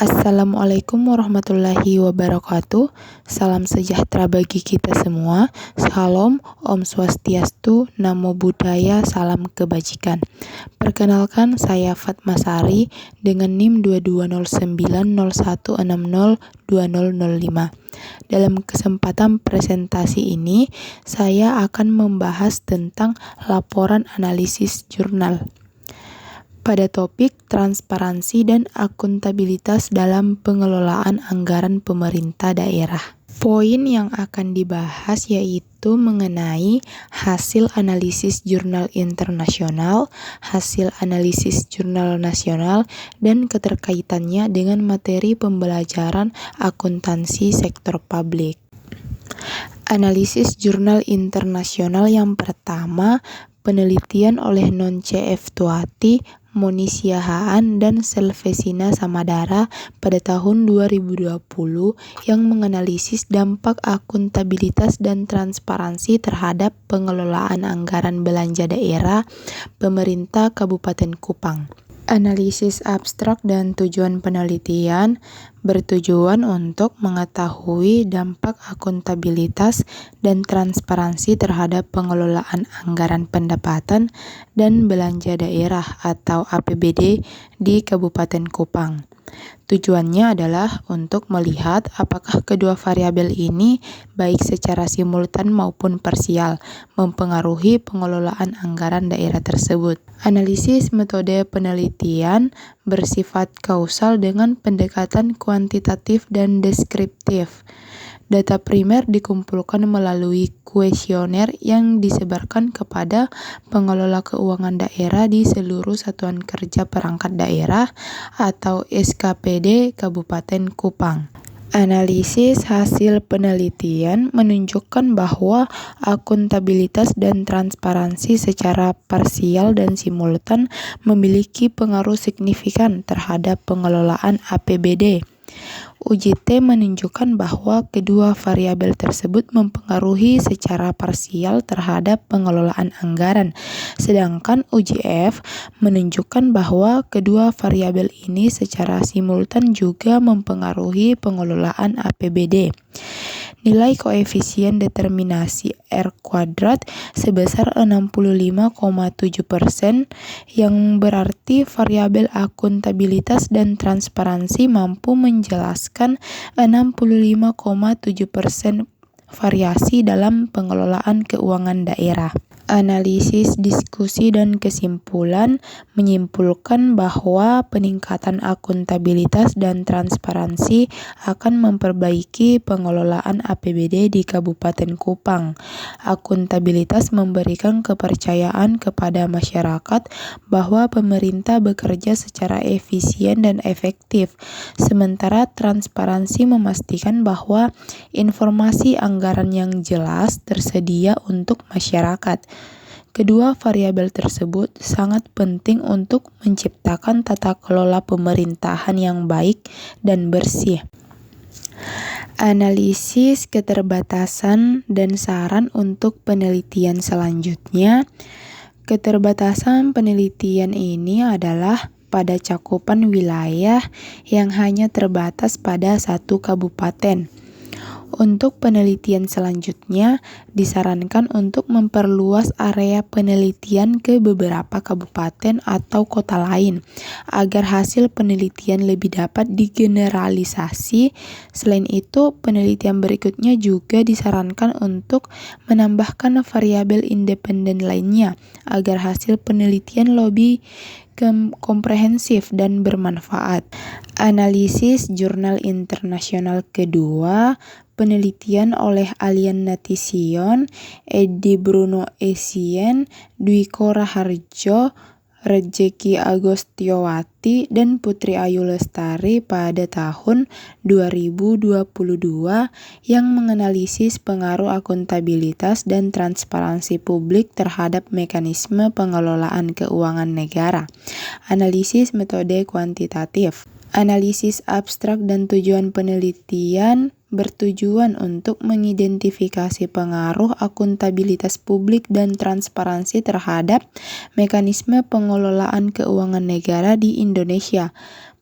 Assalamualaikum warahmatullahi wabarakatuh. Salam sejahtera bagi kita semua. Shalom, Om Swastiastu, Namo Buddhaya, salam kebajikan. Perkenalkan, saya Fatma Sari dengan NIM 220901602005. Dalam kesempatan presentasi ini, saya akan membahas tentang laporan analisis jurnal pada topik transparansi dan akuntabilitas dalam pengelolaan anggaran pemerintah daerah. Poin yang akan dibahas yaitu mengenai hasil analisis jurnal internasional, hasil analisis jurnal nasional, dan keterkaitannya dengan materi pembelajaran akuntansi sektor publik. Analisis jurnal internasional yang pertama, penelitian oleh Non-CF Tuati, Moni Siahaan, dan Selvesina Samadara pada tahun 2020 yang menganalisis dampak akuntabilitas dan transparansi terhadap pengelolaan anggaran belanja daerah pemerintah Kabupaten Kupang. Analisis abstrak dan tujuan penelitian bertujuan untuk mengetahui dampak akuntabilitas dan transparansi terhadap pengelolaan anggaran pendapatan dan belanja daerah atau APBD di Kabupaten Kupang. Tujuannya adalah untuk melihat apakah kedua variabel ini baik secara simultan maupun parsial mempengaruhi pengelolaan anggaran daerah tersebut. Analisis metode penelitian bersifat kausal dengan pendekatan kuantitatif dan deskriptif. Data primer dikumpulkan melalui kuesioner yang disebarkan kepada pengelola keuangan daerah di seluruh Satuan Kerja Perangkat Daerah atau SKPD Kabupaten Kupang. Analisis hasil penelitian menunjukkan bahwa akuntabilitas dan transparansi secara parsial dan simultan memiliki pengaruh signifikan terhadap pengelolaan APBD. Uji T menunjukkan bahwa kedua variabel tersebut mempengaruhi secara parsial terhadap pengelolaan anggaran, sedangkan uji F menunjukkan bahwa kedua variabel ini secara simultan juga mempengaruhi pengelolaan APBD. Nilai koefisien determinasi R kuadrat sebesar 65,7%, yang berarti variabel akuntabilitas dan transparansi mampu menjelaskan 65,7% variasi dalam pengelolaan keuangan daerah. Analisis, diskusi, dan kesimpulan menyimpulkan bahwa peningkatan akuntabilitas dan transparansi akan memperbaiki pengelolaan APBD di Kabupaten Kupang. Akuntabilitas memberikan kepercayaan kepada masyarakat bahwa pemerintah bekerja secara efisien dan efektif, sementara transparansi memastikan bahwa informasi anggaran yang jelas tersedia untuk masyarakat. Kedua variabel tersebut sangat penting untuk menciptakan tata kelola pemerintahan yang baik dan bersih. Analisis keterbatasan dan saran untuk penelitian selanjutnya. Keterbatasan penelitian ini adalah pada cakupan wilayah yang hanya terbatas pada satu kabupaten. Untuk penelitian selanjutnya, disarankan untuk memperluas area penelitian ke beberapa kabupaten atau kota lain, agar hasil penelitian lebih dapat digeneralisasi. Selain itu, penelitian berikutnya juga disarankan untuk menambahkan variabel independen lainnya, agar hasil penelitian lebih komprehensif dan bermanfaat. Analisis jurnal internasional kedua, penelitian oleh Alian Natision, Edi Bruno Essien, Dwiko Raharjo, Rejeki Agostiowati, dan Putri Ayu Lestari pada tahun 2022 yang menganalisis pengaruh akuntabilitas dan transparansi publik terhadap mekanisme pengelolaan keuangan negara. Analisis metode kuantitatif. Analisis abstrak dan tujuan penelitian bertujuan untuk mengidentifikasi pengaruh akuntabilitas publik dan transparansi terhadap mekanisme pengelolaan keuangan negara di Indonesia.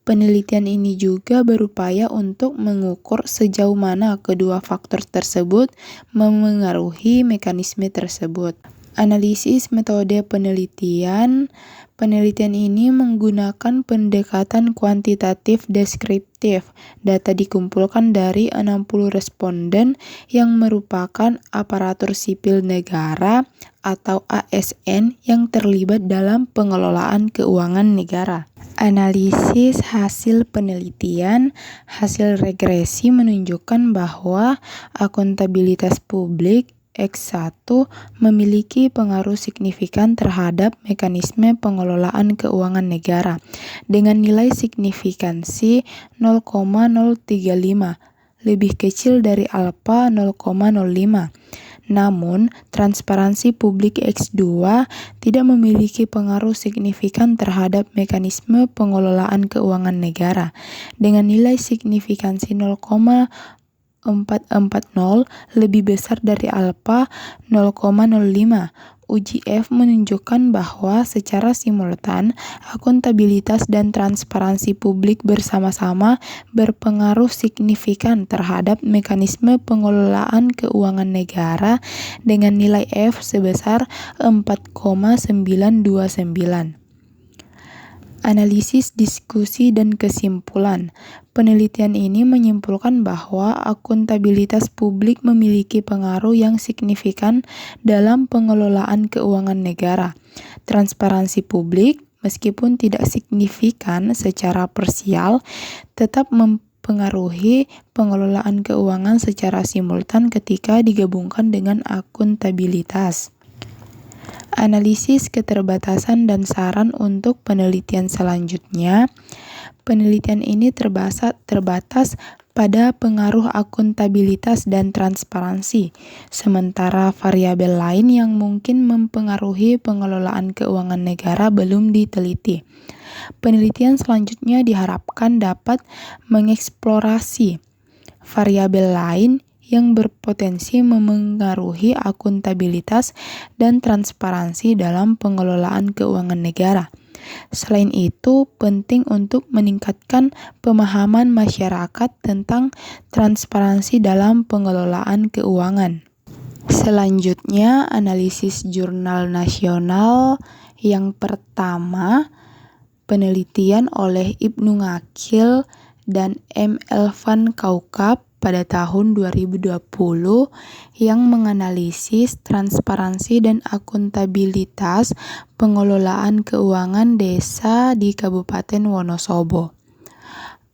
Penelitian ini juga berupaya untuk mengukur sejauh mana kedua faktor tersebut memengaruhi mekanisme tersebut. Analisis metode penelitian. Penelitian ini menggunakan pendekatan kuantitatif deskriptif. Data dikumpulkan dari 60 responden yang merupakan aparatur sipil negara atau ASN yang terlibat dalam pengelolaan keuangan negara. Analisis hasil penelitian. Hasil regresi menunjukkan bahwa akuntabilitas publik X1 memiliki pengaruh signifikan terhadap mekanisme pengelolaan keuangan negara dengan nilai signifikansi 0,035, lebih kecil dari alfa 0,05. Namun, transparansi publik X2 tidak memiliki pengaruh signifikan terhadap mekanisme pengelolaan keuangan negara dengan nilai signifikansi 0,440 lebih besar dari alfa 0,05. Uji F menunjukkan bahwa secara simultan, akuntabilitas dan transparansi publik bersama-sama berpengaruh signifikan terhadap mekanisme pengelolaan keuangan negara dengan nilai F sebesar 4,929. Analisis, diskusi, dan kesimpulan. Penelitian ini menyimpulkan bahwa akuntabilitas publik memiliki pengaruh yang signifikan dalam pengelolaan keuangan negara. Transparansi publik, meskipun tidak signifikan secara parsial, tetap mempengaruhi pengelolaan keuangan secara simultan ketika digabungkan dengan akuntabilitas. Analisis keterbatasan dan saran untuk penelitian selanjutnya. Penelitian ini terbatas pada pengaruh akuntabilitas dan transparansi, sementara variabel lain yang mungkin mempengaruhi pengelolaan keuangan negara belum diteliti. Penelitian selanjutnya diharapkan dapat mengeksplorasi variabel lain yang berpotensi memengaruhi akuntabilitas dan transparansi dalam pengelolaan keuangan negara. Selain itu, penting untuk meningkatkan pemahaman masyarakat tentang transparansi dalam pengelolaan keuangan. Selanjutnya, analisis jurnal nasional. Yang pertama, penelitian oleh Ibnu Ngakil dan M. Elvan Kaukab pada tahun 2020 yang menganalisis transparansi dan akuntabilitas pengelolaan keuangan desa di Kabupaten Wonosobo.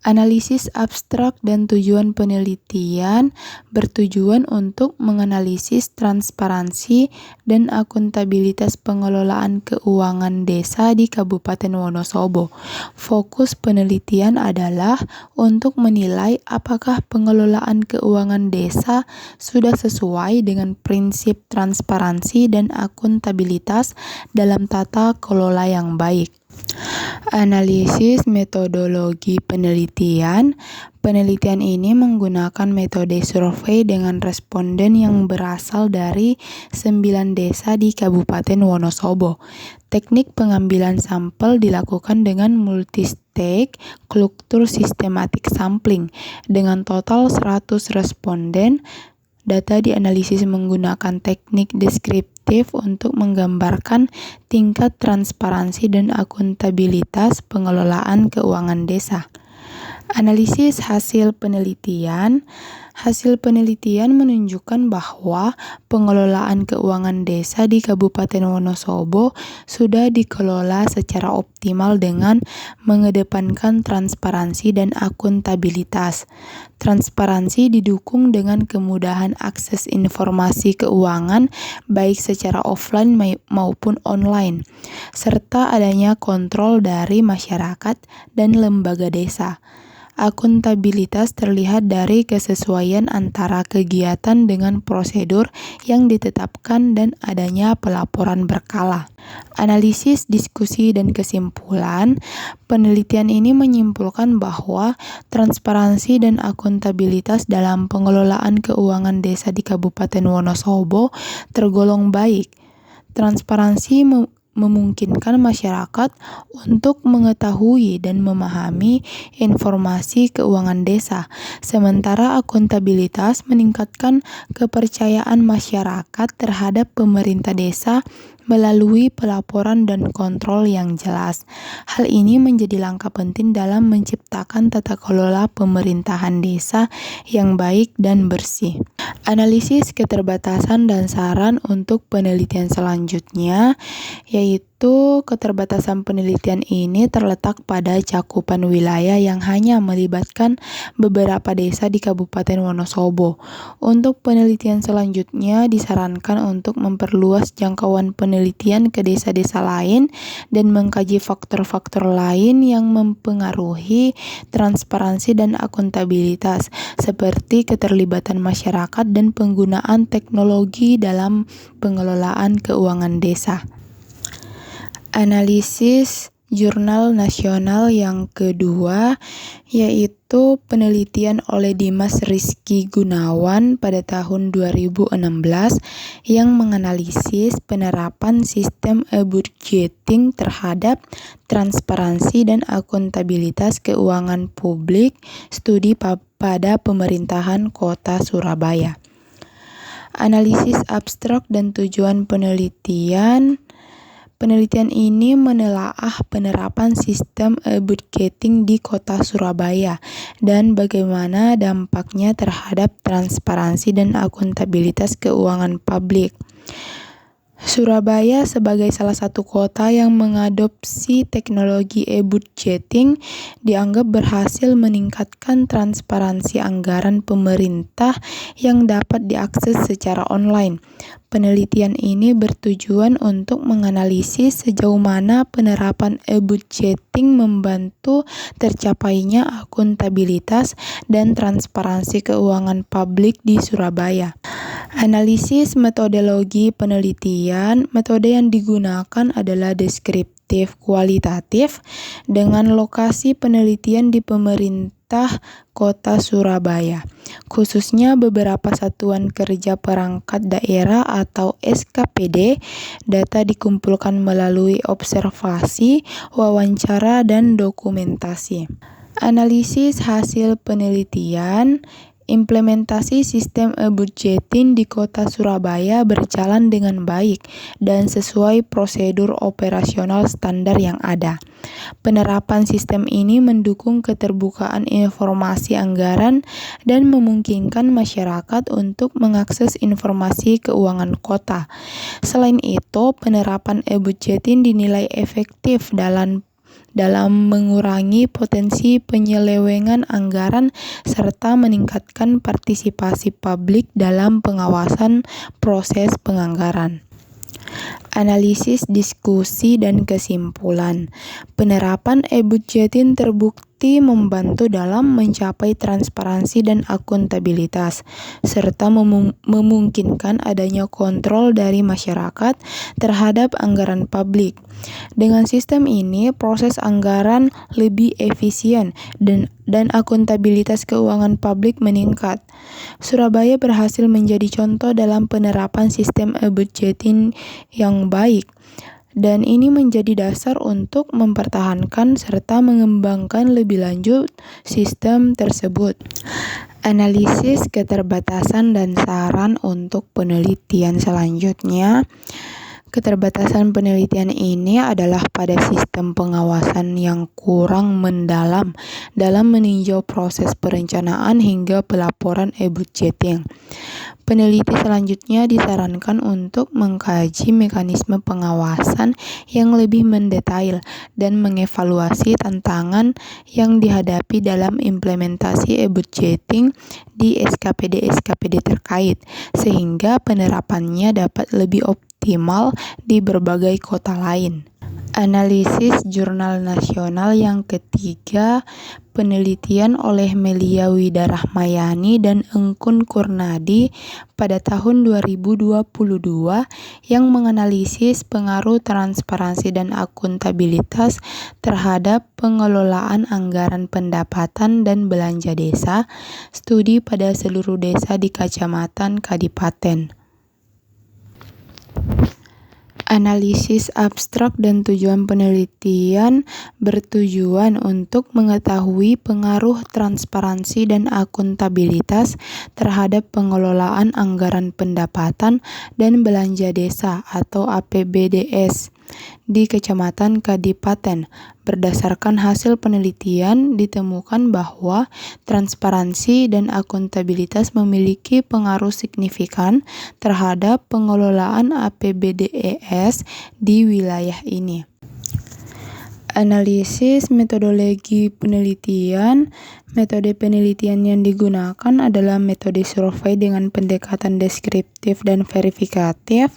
Analisis abstrak dan tujuan penelitian bertujuan untuk menganalisis transparansi dan akuntabilitas pengelolaan keuangan desa di Kabupaten Wonosobo. Fokus penelitian adalah untuk menilai apakah pengelolaan keuangan desa sudah sesuai dengan prinsip transparansi dan akuntabilitas dalam tata kelola yang baik. Analisis metodologi penelitian. Penelitian ini menggunakan metode survei dengan responden yang berasal dari 9 desa di Kabupaten Wonosobo. Teknik pengambilan sampel dilakukan dengan multistage kultur systematic sampling dengan total 100 responden. Data dianalisis menggunakan teknik deskriptif untuk menggambarkan tingkat transparansi dan akuntabilitas pengelolaan keuangan desa. Analisis hasil penelitian. Hasil penelitian menunjukkan bahwa pengelolaan keuangan desa di Kabupaten Wonosobo sudah dikelola secara optimal dengan mengedepankan transparansi dan akuntabilitas. Transparansi didukung dengan kemudahan akses informasi keuangan baik secara offline maupun online, serta adanya kontrol dari masyarakat dan lembaga desa. Akuntabilitas terlihat dari kesesuaian antara kegiatan dengan prosedur yang ditetapkan dan adanya pelaporan berkala. Analisis, diskusi, dan kesimpulan, penelitian ini menyimpulkan bahwa transparansi dan akuntabilitas dalam pengelolaan keuangan desa di Kabupaten Wonosobo tergolong baik. Transparansi memungkinkan masyarakat untuk mengetahui dan memahami informasi keuangan desa, sementara akuntabilitas meningkatkan kepercayaan masyarakat terhadap pemerintah desa melalui pelaporan dan kontrol yang jelas. Hal ini menjadi langkah penting dalam menciptakan tata kelola pemerintahan desa yang baik dan bersih. Analisis keterbatasan dan saran untuk penelitian selanjutnya, yaitu keterbatasan penelitian ini terletak pada cakupan wilayah yang hanya melibatkan beberapa desa di Kabupaten Wonosobo. Untuk penelitian selanjutnya disarankan untuk memperluas jangkauan penelitian ke desa-desa lain dan mengkaji faktor-faktor lain yang mempengaruhi transparansi dan akuntabilitas, seperti keterlibatan masyarakat dan penggunaan teknologi dalam pengelolaan keuangan desa. Analisis jurnal nasional yang kedua yaitu penelitian oleh Dimas Rizky Gunawan pada tahun 2016 yang menganalisis penerapan sistem e-budgeting terhadap transparansi dan akuntabilitas keuangan publik studi pada pemerintahan Kota Surabaya. Analisis abstrak dan tujuan penelitian ini menelaah penerapan sistem e-budgeting di Kota Surabaya dan bagaimana dampaknya terhadap transparansi dan akuntabilitas keuangan publik. Surabaya sebagai salah satu kota yang mengadopsi teknologi e-budgeting dianggap berhasil meningkatkan transparansi anggaran pemerintah yang dapat diakses secara online. Penelitian ini bertujuan untuk menganalisis sejauh mana penerapan e-budgeting membantu tercapainya akuntabilitas dan transparansi keuangan publik di Surabaya. Analisis metodologi penelitian, metode yang digunakan adalah deskriptif kualitatif dengan lokasi penelitian di pemerintah Kota Surabaya, khususnya beberapa satuan kerja perangkat daerah atau SKPD. Data dikumpulkan melalui observasi, wawancara, dan dokumentasi. Analisis hasil penelitian. Implementasi sistem e-budgeting di Kota Surabaya berjalan dengan baik dan sesuai prosedur operasional standar yang ada. Penerapan sistem ini mendukung keterbukaan informasi anggaran dan memungkinkan masyarakat untuk mengakses informasi keuangan kota. Selain itu, penerapan e-budgeting dinilai efektif dalam mengurangi potensi penyelewengan anggaran serta meningkatkan partisipasi publik dalam pengawasan proses penganggaran. Analisis, diskusi, dan kesimpulan. Penerapan e-budgeting terbukti membantu dalam mencapai transparansi dan akuntabilitas, serta memungkinkan adanya kontrol dari masyarakat terhadap anggaran publik. Dengan sistem ini, proses anggaran lebih efisien dan akuntabilitas keuangan publik meningkat. Surabaya berhasil menjadi contoh dalam penerapan sistem e-budgeting yang baik, dan ini menjadi dasar untuk mempertahankan serta mengembangkan lebih lanjut sistem tersebut. Analisis keterbatasan dan saran untuk penelitian selanjutnya. Keterbatasan penelitian ini adalah pada sistem pengawasan yang kurang mendalam dalam meninjau proses perencanaan hingga pelaporan e-budgeting. Peneliti selanjutnya disarankan untuk mengkaji mekanisme pengawasan yang lebih mendetail dan mengevaluasi tantangan yang dihadapi dalam implementasi e-budgeting di SKPD-SKPD terkait, sehingga penerapannya dapat lebih optimal di berbagai kota lain. Analisis jurnal nasional yang ketiga, penelitian oleh Melia Widarahmayani dan Engkun Kurnadi pada tahun 2022 yang menganalisis pengaruh transparansi dan akuntabilitas terhadap pengelolaan anggaran pendapatan dan belanja desa, studi pada seluruh desa di Kacamatan Kadipaten. Analisis abstrak dan tujuan penelitian bertujuan untuk mengetahui pengaruh transparansi dan akuntabilitas terhadap pengelolaan anggaran pendapatan dan belanja desa atau APBDS di Kecamatan Kadipaten. Berdasarkan hasil penelitian, ditemukan bahwa transparansi dan akuntabilitas memiliki pengaruh signifikan terhadap pengelolaan APBDES di wilayah ini. Analisis metodologi penelitian. Metode penelitian yang digunakan adalah metode survei dengan pendekatan deskriptif dan verifikatif.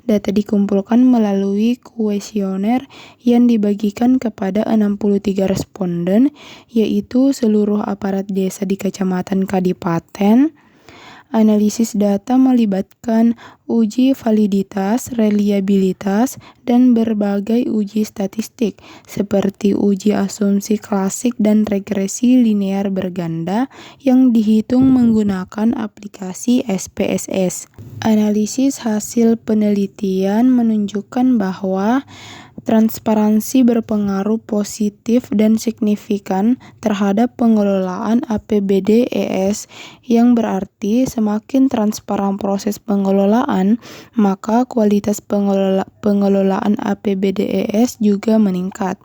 Data dikumpulkan melalui kuesioner yang dibagikan kepada 63 responden, yaitu seluruh aparat desa di Kecamatan Kadipaten. Analisis data melibatkan uji validitas, reliabilitas, dan berbagai uji statistik seperti uji asumsi klasik dan regresi linear berganda yang dihitung menggunakan aplikasi SPSS. Analisis hasil penelitian menunjukkan bahwa transparansi berpengaruh positif dan signifikan terhadap pengelolaan APBDES, yang berarti semakin transparan proses pengelolaan, maka kualitas pengelolaan APBDES juga meningkat.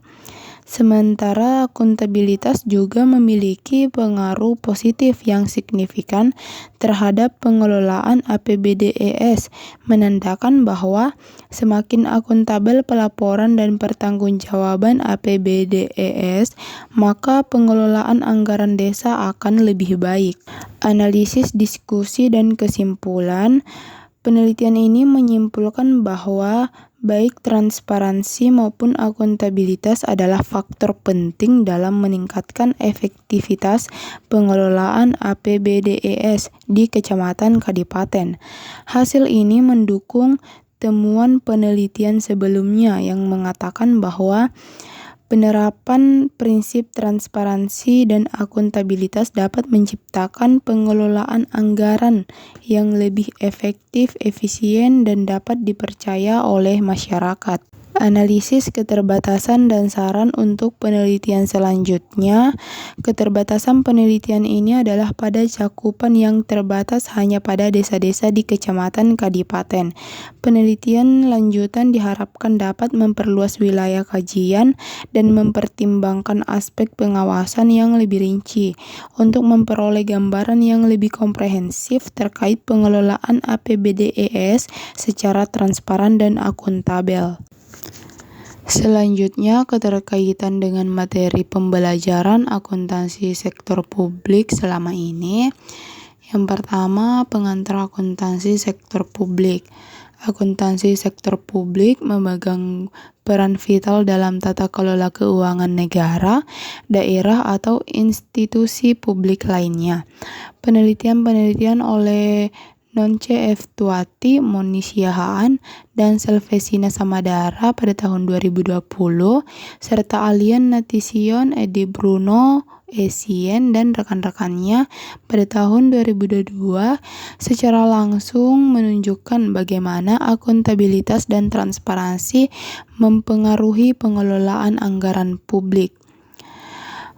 Sementara akuntabilitas juga memiliki pengaruh positif yang signifikan terhadap pengelolaan APBDES, menandakan bahwa semakin akuntabel pelaporan dan pertanggungjawaban APBDES, maka pengelolaan anggaran desa akan lebih baik. Analisis, diskusi, dan kesimpulan. Penelitian ini menyimpulkan bahwa baik transparansi maupun akuntabilitas adalah faktor penting dalam meningkatkan efektivitas pengelolaan APBDES di Kecamatan Kadipaten. Hasil ini mendukung temuan penelitian sebelumnya yang mengatakan bahwa penerapan prinsip transparansi dan akuntabilitas dapat menciptakan pengelolaan anggaran yang lebih efektif, efisien, dan dapat dipercaya oleh masyarakat. Analisis keterbatasan dan saran untuk penelitian selanjutnya. Keterbatasan penelitian ini adalah pada cakupan yang terbatas hanya pada desa-desa di Kecamatan Kadipaten. Penelitian lanjutan diharapkan dapat memperluas wilayah kajian dan mempertimbangkan aspek pengawasan yang lebih rinci untuk memperoleh gambaran yang lebih komprehensif terkait pengelolaan APBDES secara transparan dan akuntabel. Selanjutnya, keterkaitan dengan materi pembelajaran akuntansi sektor publik selama ini. Yang pertama, pengantar akuntansi sektor publik. Akuntansi sektor publik memegang peran vital dalam tata kelola keuangan negara, daerah, atau institusi publik lainnya. Penelitian oleh Nonce F. Tuati, Moni Siahaan, dan Selvesina Samadara pada tahun 2020, serta Alian Natision, Edi Bruno, Esien, dan rekan-rekannya pada tahun 2022 secara langsung menunjukkan bagaimana akuntabilitas dan transparansi mempengaruhi pengelolaan anggaran publik.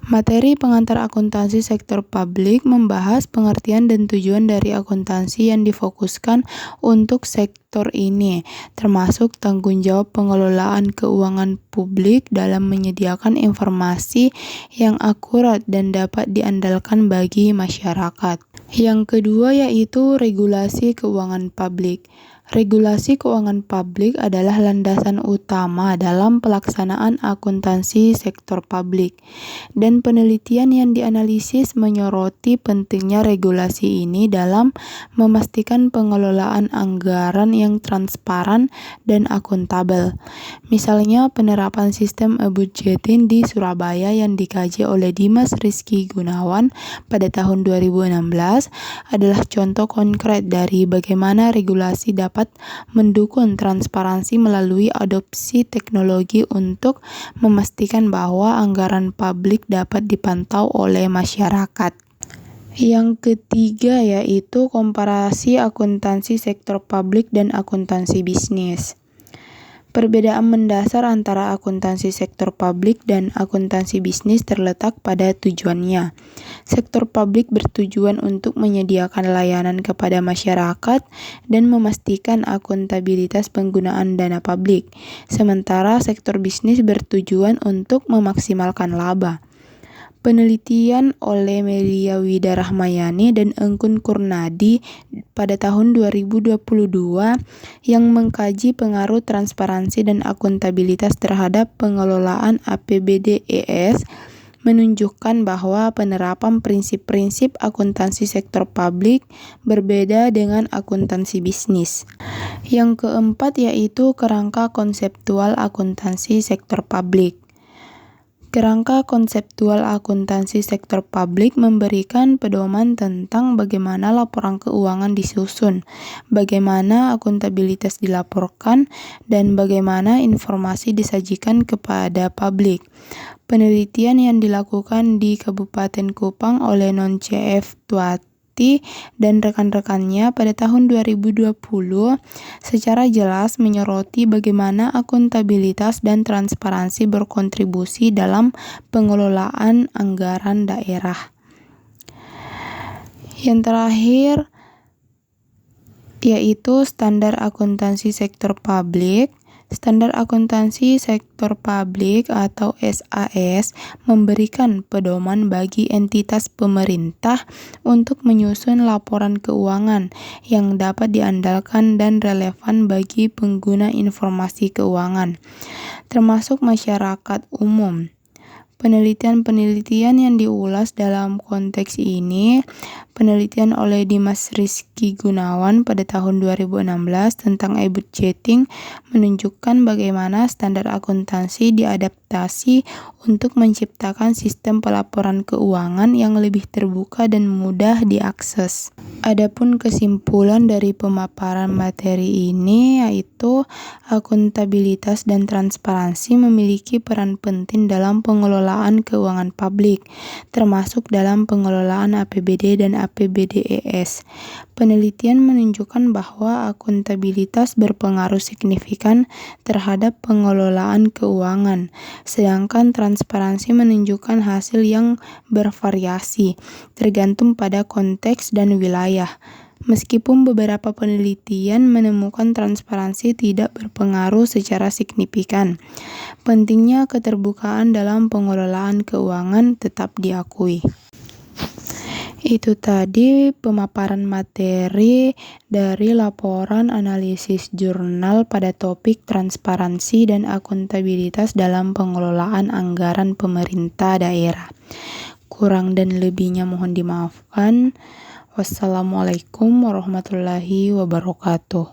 Materi pengantar akuntansi sektor publik membahas pengertian dan tujuan dari akuntansi yang difokuskan untuk sektor ini, termasuk tanggung jawab pengelolaan keuangan publik dalam menyediakan informasi yang akurat dan dapat diandalkan bagi masyarakat. Yang kedua yaitu regulasi keuangan publik. Regulasi keuangan publik adalah landasan utama dalam pelaksanaan akuntansi sektor publik, dan penelitian yang dianalisis menyoroti pentingnya regulasi ini dalam memastikan pengelolaan anggaran yang transparan dan akuntabel. Misalnya, penerapan sistem e-budgeting di Surabaya yang dikaji oleh Dimas Rizky Gunawan pada tahun 2016 adalah contoh konkret dari bagaimana regulasi dapat mendukung transparansi melalui adopsi teknologi untuk memastikan bahwa anggaran publik dapat dipantau oleh masyarakat. Yang ketiga yaitu komparasi akuntansi sektor publik dan akuntansi bisnis. Perbedaan mendasar antara akuntansi sektor publik dan akuntansi bisnis terletak pada tujuannya. Sektor publik bertujuan untuk menyediakan layanan kepada masyarakat dan memastikan akuntabilitas penggunaan dana publik, sementara sektor bisnis bertujuan untuk memaksimalkan laba. Penelitian oleh Melia Wida Rahmayani dan Engkun Kurnadi pada tahun 2022 yang mengkaji pengaruh transparansi dan akuntabilitas terhadap pengelolaan APBD-ES menunjukkan bahwa penerapan prinsip-prinsip akuntansi sektor publik berbeda dengan akuntansi bisnis. Yang keempat yaitu kerangka konseptual akuntansi sektor publik. Kerangka konseptual akuntansi sektor publik memberikan pedoman tentang bagaimana laporan keuangan disusun, bagaimana akuntabilitas dilaporkan, dan bagaimana informasi disajikan kepada publik. Penelitian yang dilakukan di Kabupaten Kupang oleh Non-CF Tuati dan rekan-rekannya pada tahun 2020 secara jelas menyoroti bagaimana akuntabilitas dan transparansi berkontribusi dalam pengelolaan anggaran daerah. Yang terakhir yaitu standar akuntansi sektor publik. Standar akuntansi sektor publik atau SAS memberikan pedoman bagi entitas pemerintah untuk menyusun laporan keuangan yang dapat diandalkan dan relevan bagi pengguna informasi keuangan, termasuk masyarakat umum. Penelitian-penelitian yang diulas dalam konteks ini, penelitian oleh Dimas Rizky Gunawan pada tahun 2016 tentang e-budgeting menunjukkan bagaimana standar akuntansi diadaptasi untuk menciptakan sistem pelaporan keuangan yang lebih terbuka dan mudah diakses. Adapun kesimpulan dari pemaparan materi ini yaitu akuntabilitas dan transparansi memiliki peran penting dalam pengelolaan keuangan publik, termasuk dalam pengelolaan APBD dan APBD-ES. Penelitian menunjukkan bahwa akuntabilitas berpengaruh signifikan terhadap pengelolaan keuangan, sedangkan transparansi menunjukkan hasil yang bervariasi, tergantung pada konteks dan wilayah. Meskipun beberapa penelitian menemukan transparansi tidak berpengaruh secara signifikan, pentingnya keterbukaan dalam pengelolaan keuangan tetap diakui. Itu tadi pemaparan materi dari laporan analisis jurnal pada topik transparansi dan akuntabilitas dalam pengelolaan anggaran pemerintah daerah. Kurang dan lebihnya mohon dimaafkan. Wassalamualaikum warahmatullahi wabarakatuh.